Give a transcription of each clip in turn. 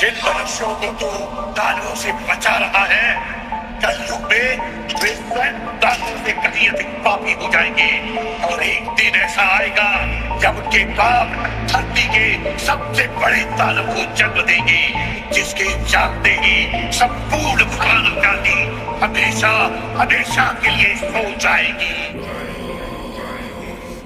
जिन मनुष्यों को तू दानवों से बचा रहा है, कलयुग में वे स्वयं दानवों से कहीं अधिक पापी हो जाएंगे। और एक दिन ऐसा आएगा जब उनके पाप धरती के सबसे बड़े दानव को जन्म देंगे, जिसके जागते ही संपूर्ण मानव जाति हमेशा हमेशा के लिए सो जाएगी।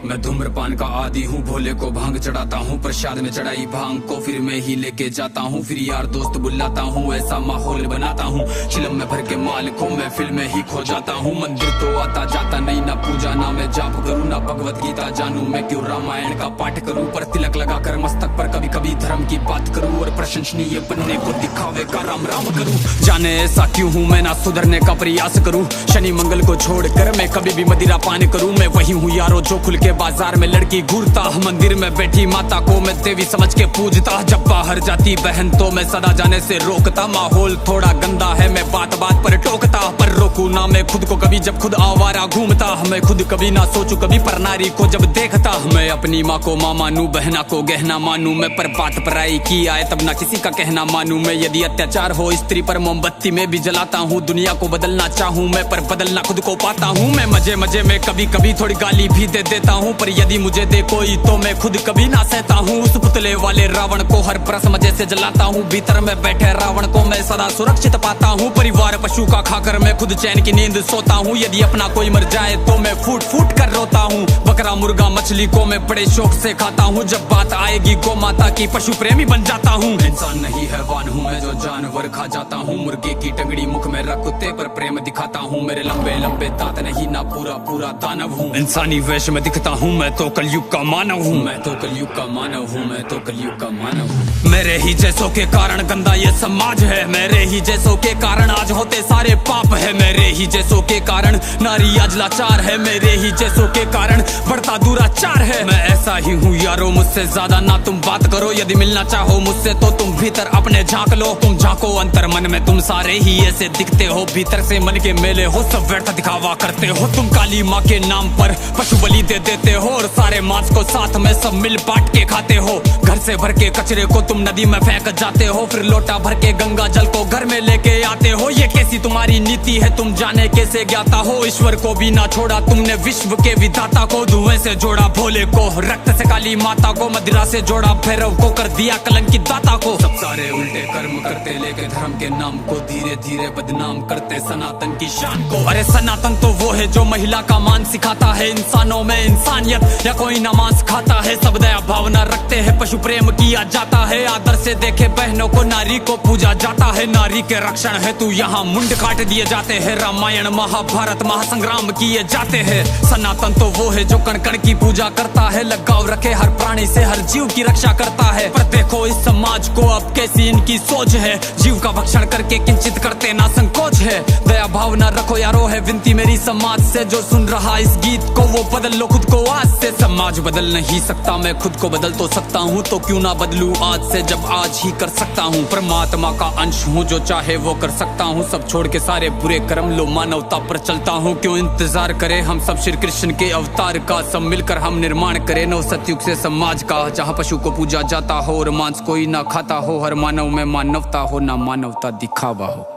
मैं धूम्रपान का आदी हूँ, भोले को भांग चढ़ाता हूँ, प्रसाद में चढ़ाई भांग को फिर मैं ही लेके जाता हूँ, फिर यार दोस्त बुलाता हूँ, ऐसा माहौल बनाता हूँ, चिलम में भर के माल को मैं फिल्म में ही खो जाता हूँ। मंदिर तो आता जाता नहीं, ना पूजा ना मैं जाप करूँ, ना भगवत गीता जानू, मैं क्यों रामायण का पाठ करूँ, पर तिलक लगा कर मस्तक पर कभी कभी धर्म की बात करूँ, और प्रशंसनीय बनने को दिखावे का राम राम करूँ। जाने ऐसा क्यों हूँ मैं, ना सुधरने का प्रयास करूँ, शनि मंगल को छोड़कर मैं कभी भी मदिरा पान करूँ। मैं वही हूँ यारो जो खुल के बाजार में लड़की घूरता, मंदिर में बैठी माता को मैं देवी समझ के पूजता, जब बाहर जाती बहन तो मैं सदा जाने से रोकता। माहौल थोड़ा गंदा है, मैं बात बात पर टोकता, पर रोकू ना मैं खुद को कभी जब खुद आवारा घूमता। मैं खुद कभी ना सोचू कभी पर नारी को जब देखता, मैं अपनी माँ को माँ मानू, बहना को गहना मानू, मैं पर बात पराई की आए तब ना किसी का कहना मानू। मैं यदि अत्याचार हो स्त्री पर मोमबत्ती में भी जलाता हूँ, दुनिया को बदलना चाहूँ मैं पर बदलना खुद को पाता हूँ। मैं मजे मजे में कभी कभी थोड़ी गाली भी दे देता हूँ, पर यदि मुझे दे कोई तो मैं खुद कभी ना सहता हूँ। उस पुतले वाले रावण को हर परस मजे से जलाता हूँ, भीतर में बैठे रावण को मैं सदा सुरक्षित पाता हूँ। परिवार पशु का खाकर मैं खुद चैन की नींद सोता हूँ, यदि अपना कोई मर जाए तो मैं फूट फूट कर रोता हूँ। बकरा मुर्गा मछली को मैं बड़े शौक से खाता हूँ, जब बात आएगी गौ माता की पशु प्रेमी बन जाता हूँ। इंसान नहीं हैवान हूँ मैं जो जानवर खा जाता हूँ, मुर्गे की टंगड़ी मुख में रख कुत्ते पर प्रेम दिखाता हूँ, मेरे लंबे लंबे दांत नहीं ना पूरा पूरा दानव हूँ। इंसानी वेश में दिखता हूँ मैं तो कलयुग का मानव हूँ, मैं तो कलयुग का मानव हूँ, मैं तो कलयुग का मानव हूँ। मेरे ही जैसों के कारण गंदा ये समाज है, मेरे ही जैसों के कारण आज होते सारे पाप है, मेरे ही जैसों के कारण नारी आज लाचार है, मेरे ही जैसों के कारण बढ़ता दुराचार है। मैं ऐसा ही हूँ यारो, मुझसे ज्यादा ना तुम बात करो, यदि मिलना चाहो मुझसे तो तुम भीतर अपने झांक लो। तुम झांको अंतर मन में, तुम सारे ही ऐसे दिखते हो, भीतर से मन के मेले हो, सब व्यर्थ दिखावा करते हो। तुम काली माँ के नाम पर पशु बलि दे देते हो, और सारे मांस को साथ में सब मिल बांट के खाते हो। घर से भर के कचरे को तुम नदी में फेंक जाते हो, फिर लोटा भर के गंगा जल को घर में लेके आते हो। ये कैसी तुम्हारी नीति है, तुम जाने कैसे ज्ञाता हो, ईश्वर को भी ना छोड़ा तुमने विश्व के विधाता को। धुएं से जोड़ा भोले को, रक्त से काली माता को, मदिरा से जोड़ा भैरव को, कर दिया कलंकित दाता को। सब सारे उल्टे कर्म करते, लेके धर्म के नाम को धीरे धीरे बदनाम करते सनातन की शान को। अरे सनातन तो वो है जो महिला का मान सिखाता है, इंसानों में इंसानियत या कोई नमाज खाता है, सब दया भावना रखते हैं, पशु प्रेम किया जाता है, आदर से देखे बहनों को, नारी को पूजा जाता है, नारी के रक्षण है तू यहाँ मुंड काट दिए जाते हैं, रामायण महाभारत महासंग्राम किए जाते हैं। सनातन तो वो है जो कण कण की पूजा करता है, लगाव रखे हर प्राणी से, हर जीव की रक्षा करता है। पर देखो इस समाज को अब कैसी इनकी सोच है, जीव का भक्षण करके किंचित करते ना संकोच है। दया भावना रखो यारो है विनती मेरी समाज से, जो सुन रहा इस गीत को वो बदल लो खुद को आज से। समाज बदल नहीं सकता, मैं खुद को बदल तो सकता हूँ, तो क्यों ना बदलूं आज से जब आज ही कर सकता हूँ। परमात्मा का अंश हूँ, जो चाहे वो कर सकता हूँ, सब छोड़ के सारे बुरे कर्म लो मानवता पर चलता हूँ। क्यों इंतजार करे हम सब श्री कृष्ण के अवतार का, सब मिलकर हम निर्माण करें नव सतयुग से समाज का, जहाँ पशु को पूजा जाता हो और मांस कोई ना खाता हो, हर मानव में मानवता हो ना मानवता दिखावा हो।